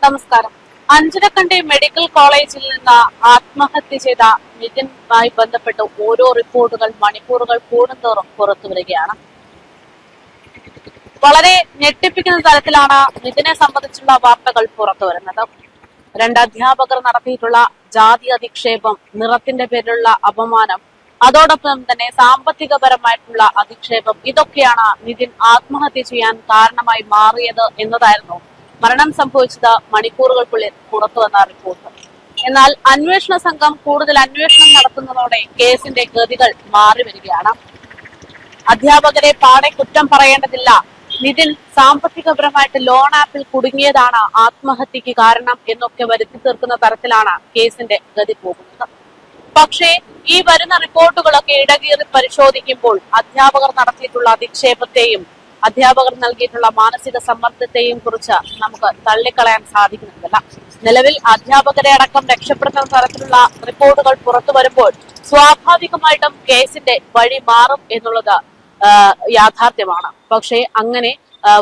നമസ്കാരം. അഞ്ചരക്കണ്ടി മെഡിക്കൽ കോളേജിൽ നിന്ന് ആത്മഹത്യ ചെയ്ത നിതിനുമായി ബന്ധപ്പെട്ട് ഓരോ റിപ്പോർട്ടുകൾ മണിക്കൂറുകൾ കൂടുന്തോറും പുറത്തു വരികയാണ്. വളരെ ഞെട്ടിപ്പിക്കുന്ന തരത്തിലാണ് നിതിനെ സംബന്ധിച്ചുള്ള വാർത്തകൾ പുറത്തു വരുന്നത്. 2 അധ്യാപകർ നടത്തിയിട്ടുള്ള ജാതി അധിക്ഷേപം, നിറത്തിന്റെ പേരിലുള്ള അപമാനം, അതോടൊപ്പം തന്നെ സാമ്പത്തികപരമായിട്ടുള്ള അധിക്ഷേപം, ഇതൊക്കെയാണ് നിതിൻ ആത്മഹത്യ ചെയ്യാൻ കാരണമായി മാറിയത് എന്നതായിരുന്നു മരണം സംഭവിച്ചത് മണിക്കൂറുകൾക്കുള്ളിൽ പുറത്തു വന്ന റിപ്പോർട്ട്. എന്നാൽ അന്വേഷണ സംഘം കൂടുതൽ അന്വേഷണം നടത്തുന്നതോടെ കേസിന്റെ ഗതികൾ മാറി വരികയാണ്. അധ്യാപകരെ പാടെ കുറ്റം പറയേണ്ടതില്ല, നിതിൻ സാമ്പത്തികപരമായിട്ട് ലോൺ ആപ്പിൽ കുടുങ്ങിയതാണ് ആത്മഹത്യക്ക് കാരണം എന്നൊക്കെ വരുത്തി തീർക്കുന്ന തരത്തിലാണ് കേസിന്റെ ഗതി പോകുന്നത്. പക്ഷേ ഈ വരുന്ന റിപ്പോർട്ടുകളൊക്കെ ഇടകീറി പരിശോധിക്കുമ്പോൾ അധ്യാപകർ നടത്തിയിട്ടുള്ള അധിക്ഷേപത്തെയും അധ്യാപകർ നൽകിയിട്ടുള്ള മാനസിക സമ്മർദ്ദത്തെയും കുറിച്ച് നമുക്ക് തള്ളിക്കളയാൻ സാധിക്കുന്നില്ല. നിലവിൽ അധ്യാപകരെ അടക്കം രക്ഷപ്പെടുത്തുന്ന തരത്തിലുള്ള റിപ്പോർട്ടുകൾ പുറത്തു വരുമ്പോൾ സ്വാഭാവികമായിട്ടും കേസിന്റെ വഴി മാറും എന്നുള്ളത് യാഥാർത്ഥ്യമാണ്. പക്ഷേ അങ്ങനെ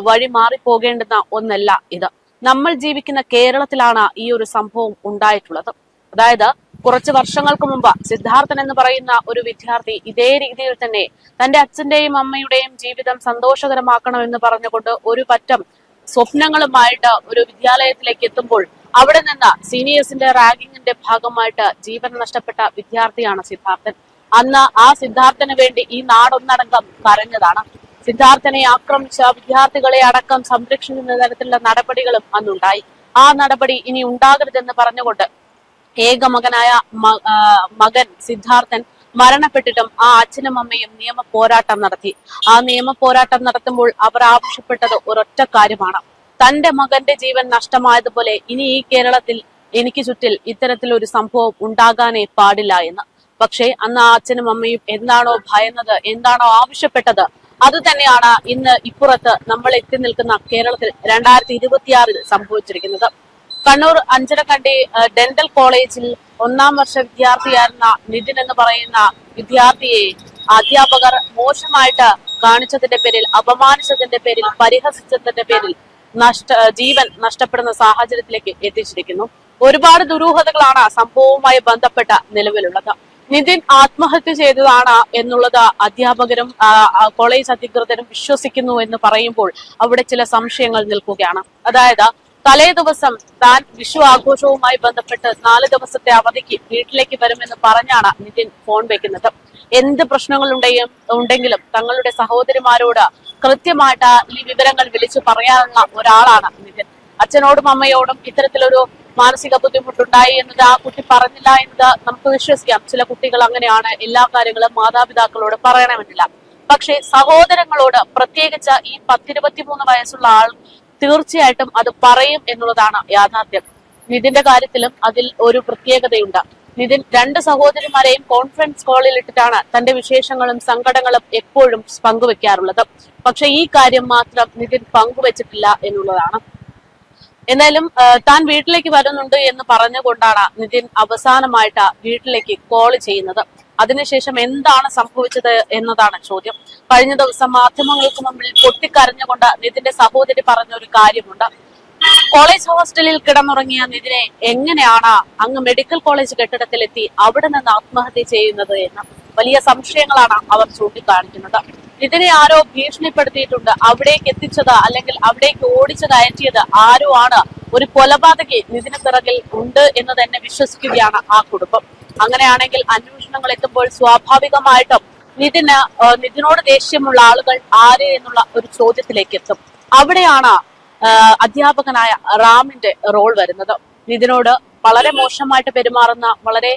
വഴി മാറിപ്പോകേണ്ടുന്ന ഒന്നല്ല ഇത്. നമ്മൾ ജീവിക്കുന്ന കേരളത്തിലാണ് ഈ ഒരു സംഭവം ഉണ്ടായിട്ടുള്ളത്. അതായത് കുറച്ച് വർഷങ്ങൾക്ക് മുമ്പ് സിദ്ധാർത്ഥൻ എന്ന് പറയുന്ന ഒരു വിദ്യാർത്ഥി ഇതേ രീതിയിൽ തന്നെ തന്റെ അച്ഛന്റെയും അമ്മയുടെയും ജീവിതം സന്തോഷകരമാക്കണമെന്ന് പറഞ്ഞുകൊണ്ട് ഒരു പറ്റം സ്വപ്നങ്ങളുമായിട്ട് ഒരു വിദ്യാലയത്തിലേക്ക് എത്തുമ്പോൾ അവിടെ നിന്ന് സീനിയേഴ്സിന്റെ റാഗിങ്ങിന്റെ ഭാഗമായിട്ട് ജീവൻ നഷ്ടപ്പെട്ട വിദ്യാർത്ഥിയാണ് സിദ്ധാർത്ഥൻ. അന്ന് ആ സിദ്ധാർത്ഥന് വേണ്ടി ഈ നാടൊന്നടങ്കം കരഞ്ഞതാണ്. സിദ്ധാർത്ഥനെ ആക്രമിച്ച വിദ്യാർത്ഥികളെ അടക്കം സംരക്ഷിക്കുന്ന തരത്തിലുള്ള നടപടികളും അന്നുണ്ടായി. ആ നടപടി ഇനി ഉണ്ടാകരുതെന്ന് പറഞ്ഞുകൊണ്ട് ഏക മകനായ മകൻ സിദ്ധാർത്ഥൻ മരണപ്പെട്ടിട്ടും ആ അച്ഛനും അമ്മയും നിയമ പോരാട്ടം നടത്തി. ആ നിയമ പോരാട്ടം നടത്തുമ്പോൾ അവർ ആവശ്യപ്പെട്ടത് ഒരൊറ്റ കാര്യമാണ്: തന്റെ മകന്റെ ജീവൻ നഷ്ടമായതുപോലെ ഇനി ഈ കേരളത്തിൽ എനിക്ക് ചുറ്റിൽ ഇത്തരത്തിലൊരു സംഭവം ഉണ്ടാകാനേ പാടില്ല എന്ന്. പക്ഷേ അന്ന് ആ അച്ഛനും അമ്മയും എന്താണോ ഭയന്നത്, എന്താണോ ആവശ്യപ്പെട്ടത്, അത് തന്നെയാണ് ഇന്ന് ഇപ്പുറത്ത് നമ്മൾ എത്തി നിൽക്കുന്ന കേരളത്തിൽ 2026 സംഭവിച്ചിരിക്കുന്നത്. കണ്ണൂർ അഞ്ചരക്കണ്ടി ഡെന്റൽ കോളേജിൽ 1ാം വർഷ വിദ്യാർത്ഥിയായിരുന്ന നിതിൻ എന്ന് പറയുന്ന വിദ്യാർത്ഥിയെ അധ്യാപകർ മോശമായിട്ട് കാണിച്ചതിന്റെ പേരിൽ, അപമാനിച്ചതിന്റെ പേരിൽ, പരിഹസിച്ചതിന്റെ പേരിൽ ജീവൻ നഷ്ടപ്പെടുന്ന സാഹചര്യത്തിലേക്ക് എത്തിച്ചിരിക്കുന്നു. ഒരുപാട് ദുരൂഹതകളാണ് സംഭവവുമായി ബന്ധപ്പെട്ട നിലവിലുള്ളത്. നിതിൻ ആത്മഹത്യ ചെയ്തതാണ് എന്നുള്ളത് അധ്യാപകരും കോളേജ് അധികൃതരും വിശ്വസിക്കുന്നു എന്ന് പറയുമ്പോൾ അവിടെ ചില സംശയങ്ങൾ നിൽക്കുകയാണ്. അതായത് തലേ ദിവസം താൻ വിഷു ആഘോഷവുമായി ബന്ധപ്പെട്ട് 4 ദിവസത്തെ അവധിക്ക് വീട്ടിലേക്ക് വരുമെന്ന് പറഞ്ഞാണ് നിതിൻ ഫോൺ വെക്കുന്നത്. എന്ത് പ്രശ്നങ്ങൾ ഉണ്ടെങ്കിലും തങ്ങളുടെ സഹോദരിമാരോട് കൃത്യമായിട്ട് ഈ വിവരങ്ങൾ വിളിച്ചു പറയാനുള്ള ഒരാളാണ് നിതിൻ. അച്ഛനോടും അമ്മയോടും ഇത്തരത്തിലൊരു മാനസിക ബുദ്ധിമുട്ടുണ്ടായി എന്നത് ആ കുട്ടി പറഞ്ഞില്ല എന്നത് നമുക്ക് വിശ്വസിക്കാം. ചില കുട്ടികൾ അങ്ങനെയാണ്, എല്ലാ കാര്യങ്ങളും മാതാപിതാക്കളോട് പറയണമെന്നില്ല. പക്ഷെ സഹോദരങ്ങളോട്, പ്രത്യേകിച്ച് ഈ 10-23 വയസ്സുള്ള ആൾ തീർച്ചയായിട്ടും അത് പറയും എന്നുള്ളതാണ് യാഥാർത്ഥ്യം. നിതിന്റെ കാര്യത്തിലും അതിൽ ഒരു പ്രത്യേകതയുണ്ട്. നിതിൻ 2 സഹോദരിമാരെയും കോൺഫറൻസ് കോളിൽ ഇട്ടിട്ടാണ് തന്റെ വിശേഷങ്ങളും സങ്കടങ്ങളും എപ്പോഴും പങ്കുവെക്കാറുള്ളത്. പക്ഷെ ഈ കാര്യം മാത്രം നിതിൻ പങ്കുവെച്ചിട്ടില്ല എന്നുള്ളതാണ്. എന്തായാലും താൻ വീട്ടിലേക്ക് വരുന്നുണ്ട് എന്ന് പറഞ്ഞുകൊണ്ടാണ് നിതിൻ അവസാനമായിട്ട് വീട്ടിലേക്ക് കോൾ ചെയ്യുന്നത്. അതിനുശേഷം എന്താണ് സംഭവിച്ചത് എന്നതാണ് ചോദ്യം. കഴിഞ്ഞ ദിവസം മാധ്യമങ്ങൾക്ക് മുമ്പിൽ പൊട്ടിക്കരഞ്ഞുകൊണ്ട് നിതിന്റെ സഹോദരി പറഞ്ഞ ഒരു കാര്യമുണ്ട്: കോളേജ് ഹോസ്റ്റലിൽ കിടന്നുറങ്ങിയ നിതിനെ എങ്ങനെയാണ് അങ്ങ് മെഡിക്കൽ കോളേജ് കെട്ടിടത്തിലെത്തി അവിടെ നിന്ന് ആത്മഹത്യ ചെയ്യുന്നത് എന്ന് വലിയ സംശയങ്ങളാണ് അവർ ചൂണ്ടിക്കാണിക്കുന്നത്. ഇതിനെ ആരോ ഭീഷണിപ്പെടുത്തിയിട്ടുണ്ട്, അവിടേക്ക് എത്തിച്ചത് അല്ലെങ്കിൽ അവിടേക്ക് ഓടിച്ചു കയറ്റിയത് ആരോ ആണ്, ഒരു കൊലപാതകി നിതിന് പിറകിൽ ഉണ്ട് എന്ന് തന്നെ വിശ്വസിക്കുകയാണ് ആ കുടുംബം. അങ്ങനെയാണെങ്കിൽ അന്വേഷണങ്ങൾ എത്തുമ്പോൾ സ്വാഭാവികമായിട്ടും നിതിനോട് ദേഷ്യമുള്ള ആളുകൾ ആര് എന്നുള്ള ഒരു ചോദ്യത്തിലേക്ക് എത്തും. അവിടെയാണ് അധ്യാപകനായ റാമിന്റെ റോൾ വരുന്നത്. നിതിനോട് വളരെ മോശമായിട്ട് പെരുമാറുന്ന, വളരെ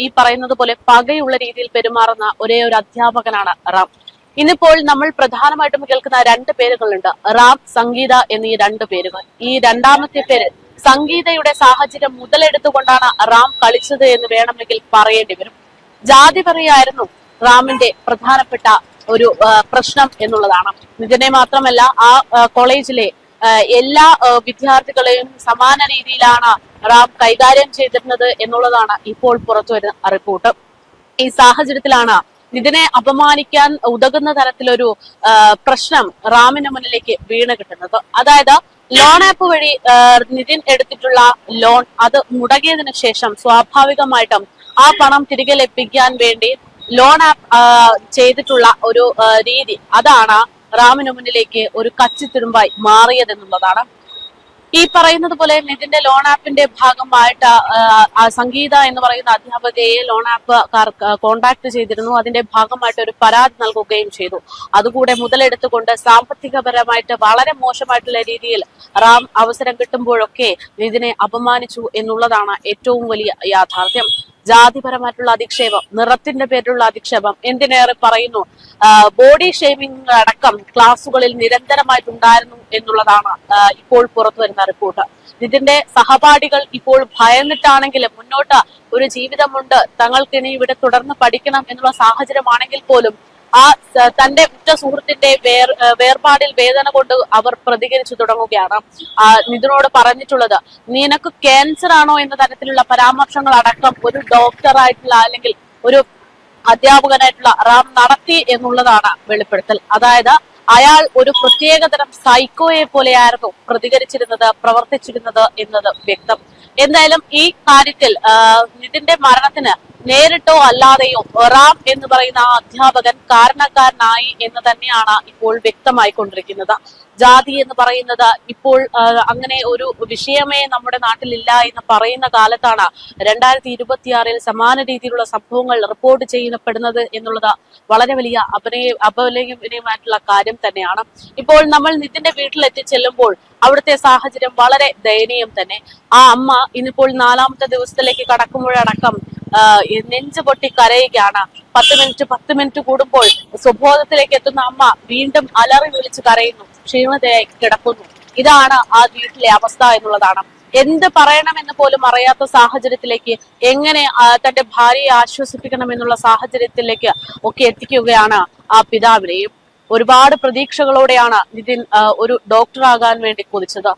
ഈ പറയുന്നത് പോലെ പകയുള്ള രീതിയിൽ പെരുമാറുന്ന ഒരേ ഒരു അധ്യാപകനാണ് റാം. ഇന്നിപ്പോൾ നമ്മൾ പ്രധാനമായിട്ടും കേൾക്കുന്ന 2 പേരുകളുണ്ട്: റാം, സംഗീത എന്നീ 2 പേരുകൾ. ഈ രണ്ടാമത്തെ പേര് സംഗീതയുടെ സാഹചര്യം മുതലെടുത്തുകൊണ്ടാണ് റാം കളിച്ചത് എന്ന് വേണമെങ്കിൽ പറയേണ്ടി വരും. ജാതി പറയായിരുന്നു റാമിന്റെ പ്രധാനപ്പെട്ട ഒരു പ്രശ്നം എന്നുള്ളതാണ്. നിതിനെ മാത്രമല്ല ആ കോളേജിലെ എല്ലാ വിദ്യാർത്ഥികളെയും സമാന രീതിയിലാണ് റാം കൈകാര്യം ചെയ്തിരുന്നത് എന്നുള്ളതാണ് ഇപ്പോൾ പുറത്തുവരുന്ന റിപ്പോർട്ട്. ഈ സാഹചര്യത്തിലാണ് ഇതിനെ അപമാനിക്കാൻ ഉതകുന്ന തരത്തിലൊരു പ്രശ്നം റാമിന് മുന്നിലേക്ക് വീണ് കിട്ടുന്നത്. അതായത് ലോൺ ആപ്പ് വഴി നിതിൻ എടുത്തിട്ടുള്ള ലോൺ അത് മുടങ്ങിയതിനു ശേഷം സ്വാഭാവികമായിട്ടും ആ പണം തിരികെ ലഭിക്കാൻ വേണ്ടി ലോൺ ആപ്പ് ചെയ്തിട്ടുള്ള ഒരു രീതി അതാണ് റാമിന് മുന്നിലേക്ക് ഒരു കച്ചിത്തുരുമ്പായി മാറിയതെന്നുള്ളതാണ്. ഈ പറയുന്നത് പോലെ നിതിന്റെ ലോൺ ആപ്പിന്റെ ഭാഗമായിട്ട് സംഗീത എന്ന് പറയുന്ന അധ്യാപകയെ ലോൺ ആപ്പ് കോണ്ടാക്ട് ചെയ്തിരുന്നു. അതിന്റെ ഭാഗമായിട്ട് ഒരു പരാതി നൽകുകയും ചെയ്തു. അതുകൂടെ മുതലെടുത്തുകൊണ്ട് സാമ്പത്തികപരമായിട്ട് വളരെ മോശമായിട്ടുള്ള രീതിയിൽ റാം അവസരം കിട്ടുമ്പോഴൊക്കെ നിതിനെ അപമാനിച്ചു എന്നുള്ളതാണ് ഏറ്റവും വലിയ യാഥാർത്ഥ്യം. ജാതിപരമായിട്ടുള്ള അധിക്ഷേപം, നിറത്തിന്റെ പേരിലുള്ള അധിക്ഷേപം, എന്തിനേറെ പറയുന്നു ബോഡി ഷേമിംഗ് അടക്കം ക്ലാസുകളിൽ നിരന്തരമായിട്ടുണ്ടായിരുന്നു എന്നുള്ളതാണ് ഇപ്പോൾ പുറത്തു വരുന്ന റിപ്പോർട്ട്. ഇതിന്റെ സഹപാഠികൾ ഇപ്പോൾ ഭയന്നിട്ടാണെങ്കിലും മുന്നോട്ട് ഒരു ജീവിതമുണ്ട്, തങ്ങൾക്കിനി ഇവിടെ തുടർന്ന് പഠിക്കണം എന്നുള്ള സാഹചര്യമാണെങ്കിൽ പോലും ആ തന്റെ ഉറ്റ സുഹൃത്തിന്റെ വേർപാടിൽ വേദന കൊണ്ട് അവർ പ്രതികരിച്ചു തുടങ്ങുകയാണ്. നിതിനോട് പറഞ്ഞിട്ടുള്ളത് നിനക്ക് ക്യാൻസർ ആണോ എന്ന തരത്തിലുള്ള പരാമർശങ്ങൾ അടക്കം ഒരു ഡോക്ടറായിട്ടുള്ള അല്ലെങ്കിൽ ഒരു അധ്യാപകനായിട്ടുള്ള റാം നടത്തി എന്നുള്ളതാണ് വെളിപ്പെടുത്തൽ. അതായത് അയാൾ ഒരു പ്രത്യേകതരം സൈക്കോയെ പോലെയായിരുന്നു പ്രതികരിച്ചിരുന്നത്, പ്രവർത്തിച്ചിരുന്നത് എന്നത് വ്യക്തം. എന്തായാലും ഈ കാര്യത്തിൽ നിതിന്റെ മരണത്തിന് നേരിട്ടോ അല്ലാതെയോ റാം എന്ന് പറയുന്ന ആ അധ്യാപകൻ കാരണക്കാരനായി എന്ന് തന്നെയാണ് ഇപ്പോൾ വ്യക്തമായിക്കൊണ്ടിരിക്കുന്നത്. ജാതി എന്ന് പറയുന്നത് ഇപ്പോൾ അങ്ങനെ ഒരു വിഷയമേ നമ്മുടെ നാട്ടിലില്ല എന്ന് പറയുന്ന കാലത്താണ് 2026 സമാന രീതിയിലുള്ള സംഭവങ്ങൾ റിപ്പോർട്ട് ചെയ്യപ്പെടുന്നത് എന്നുള്ളത് വളരെ വലിയ അപലപനീയമായിട്ടുള്ള കാര്യം തന്നെയാണ്. ഇപ്പോൾ നമ്മൾ നിതിന്റെ വീട്ടിലെത്തി ചെല്ലുമ്പോൾ അവിടുത്തെ സാഹചര്യം വളരെ ദയനീയം തന്നെ. ആ അമ്മ ഇന്നിപ്പോൾ 4ാമത്തെ ദിവസത്തിലേക്ക് കടക്കുമ്പോഴടക്കം നെഞ്ചു പൊട്ടി കരയുകയാണ്. 10 മിനിറ്റ് കൂടുമ്പോൾ സ്വബോധത്തിലേക്ക് എത്തുന്ന അമ്മ വീണ്ടും അലറി വിളിച്ച് കരയുന്നു, ക്ഷീണതയായി കിടക്കുന്നു. ഇതാണ് ആ വീട്ടിലെ അവസ്ഥ എന്നുള്ളതാണ്. എന്ത് പറയണമെന്ന് പോലും അറിയാത്ത സാഹചര്യത്തിലേക്ക് എങ്ങനെ തന്റെ ഭാര്യയെ ആശ്വസിപ്പിക്കണം എന്നുള്ള സാഹചര്യത്തിലേക്ക് ഒക്കെ എത്തിക്കുകയാണ് ആ പിതാവിനെയും. ഒരുപാട് പ്രതീക്ഷകളോടെയാണ് നിതിൻ ഒരു ഡോക്ടറാകാൻ വേണ്ടി കൊതിച്ചത്.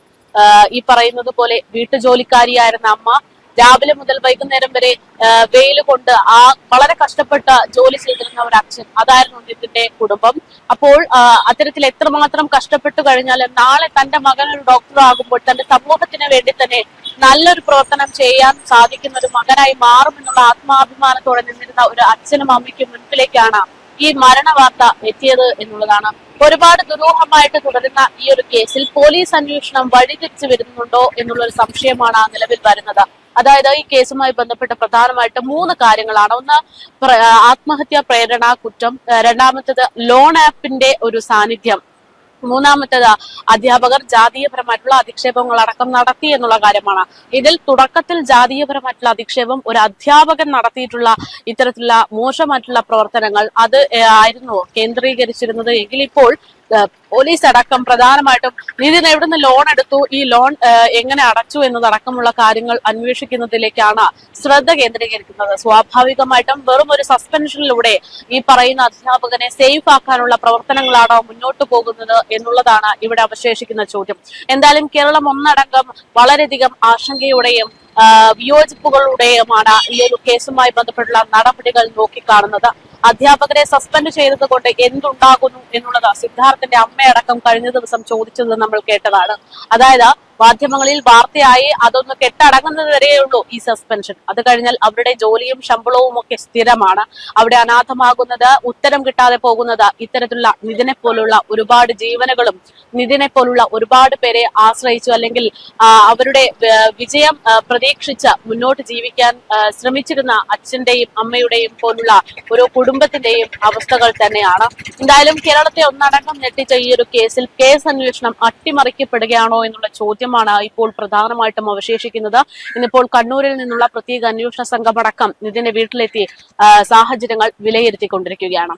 ഈ പറയുന്നത് പോലെ വീട്ടുജോലിക്കാരിയായിരുന്ന അമ്മ രാവിലെ മുതൽ വൈകുന്നേരം വരെ വെയിൽ കൊണ്ട് വളരെ കഷ്ടപ്പെട്ട ജോലി ചെയ്തിരുന്ന ഒരു അച്ഛൻ, അതായിരുന്നു നിതിന്റെ കുടുംബം. അപ്പോൾ അത്തരത്തിൽ എത്രമാത്രം കഷ്ടപ്പെട്ടു കഴിഞ്ഞാൽ നാളെ തന്റെ മകൻ ഒരു ഡോക്ടർ ആകുമ്പോൾ തന്റെ സമൂഹത്തിന് വേണ്ടി തന്നെ നല്ലൊരു പ്രവർത്തനം ചെയ്യാൻ സാധിക്കുന്ന ഒരു മകനായി മാറുമെന്നുള്ള ആത്മാഭിമാനത്തോടെ നിന്നിരുന്ന ഒരു അച്ഛനും അമ്മയ്ക്കും മുൻപിലേക്കാണ് ഈ മരണവാർത്ത എത്തിയത് എന്നുള്ളതാണ്. ഒരുപാട് ദുരൂഹമായിട്ട് തുടരുന്ന ഈ ഒരു കേസിൽ പോലീസ് അന്വേഷണം വഴിതിരിച്ചു വരുന്നുണ്ടോ എന്നുള്ളൊരു സംശയമാണ് നിലവിൽ വരുന്നത്. അതായത് ഈ കേസുമായി ബന്ധപ്പെട്ട പ്രധാനമായിട്ട് 3 കാര്യങ്ങളാണ്. ഒന്ന്, ആത്മഹത്യാ പ്രേരണ കുറ്റം, രണ്ടാമത്തേത് ലോൺ ആപ്പിന്റെ ഒരു സാന്നിധ്യം, മൂന്നാമത്തേത് അധ്യാപകർ ജാതീയപരമായിട്ടുള്ള അധിക്ഷേപങ്ങൾ അടക്കം നടത്തി എന്നുള്ള കാര്യമാണ്. ഇതിൽ തുടക്കത്തിൽ ജാതീയപരമായിട്ടുള്ള അധിക്ഷേപം ഒരു അധ്യാപകൻ നടത്തിയിട്ടുള്ള ഇത്തരത്തിലുള്ള മോശമായിട്ടുള്ള പ്രവർത്തനങ്ങൾ അത് ആയിരുന്നു കേന്ദ്രീകരിച്ചിരുന്നത് എങ്കിൽ ഇപ്പോൾ പോലീസ് അടക്കം പ്രധാനമായിട്ടും നിതിൻ എവിടുന്ന് ലോൺ എടുത്തു, ഈ ലോൺ എങ്ങനെ അടച്ചു എന്നതടക്കമുള്ള കാര്യങ്ങൾ അന്വേഷിക്കുന്നതിലേക്കാണ് ശ്രദ്ധ കേന്ദ്രീകരിക്കുന്നത്. സ്വാഭാവികമായിട്ടും വെറും ഒരു സസ്പെൻഷനിലൂടെ ഈ പറയുന്ന അധ്യാപകനെ സേഫ് ആക്കാനുള്ള പ്രവർത്തനങ്ങളാണോ മുന്നോട്ട് പോകുന്നത് എന്നുള്ളതാണ് ഇവിടെ അവശേഷിക്കുന്ന ചോദ്യം. എന്തായാലും കേരളം ഒന്നടങ്കം വളരെയധികം ആശങ്കയോടെയും വിയോജിപ്പുകളുടെയുമാണ് ഈ ഒരു കേസുമായി ബന്ധപ്പെട്ടുള്ള നടപടികൾ നോക്കിക്കാണുന്നത്. അധ്യാപകരെ സസ്പെൻഡ് ചെയ്തത് കൊണ്ട് എന്തുണ്ടാകുന്നു എന്നുള്ളത് സിദ്ധാർത്ഥന്റെ അമ്മയടക്കം കഴിഞ്ഞ ദിവസം ചോദിച്ചത് നമ്മൾ കേട്ടതാണ്. അതായത് മാധ്യമങ്ങളിൽ വാർത്തയായി അതൊന്ന് കെട്ടടങ്ങുന്നത് വരെയുള്ളൂ ഈ സസ്പെൻഷൻ. അത് കഴിഞ്ഞാൽ അവരുടെ ജോലിയും ശമ്പളവും ഒക്കെ സ്ഥിരമാണ്. അവിടെ അനാഥമാകുന്നത്, ഉത്തരം കിട്ടാതെ പോകുന്നത് ഇത്തരത്തിലുള്ള നിതിനെ പോലുള്ള ഒരുപാട് ജീവനുകളും നിതിനെ പോലുള്ള ഒരുപാട് പേരെ ആശ്രയിച്ചു അല്ലെങ്കിൽ അവരുടെ വിജയം പ്രതീക്ഷിച്ച് മുന്നോട്ട് ജീവിക്കാൻ ശ്രമിച്ചിരുന്ന അച്ഛന്റെയും അമ്മയുടെയും പോലുള്ള ഒരു കുടുംബത്തിന്റെയും അവസ്ഥകൾ തന്നെയാണ്. എന്തായാലും കേരളത്തെ ഒന്നടങ്കം ഞെട്ടിച്ച ഈ ഒരു കേസിൽ കേസ് അന്വേഷണം അട്ടിമറിക്കപ്പെടുകയാണോ എന്നുള്ള ചോദ്യമാണ് ഇപ്പോൾ പ്രധാനമായിട്ടും അവശേഷിക്കുന്നത്. ഇന്നിപ്പോൾ കണ്ണൂരിൽ നിന്നുള്ള പ്രത്യേക അന്വേഷണ സംഘമടക്കം നിതിന്റെ വീട്ടിലെത്തി സാഹചര്യങ്ങൾ വിലയിരുത്തിക്കൊണ്ടിരിക്കുകയാണ്.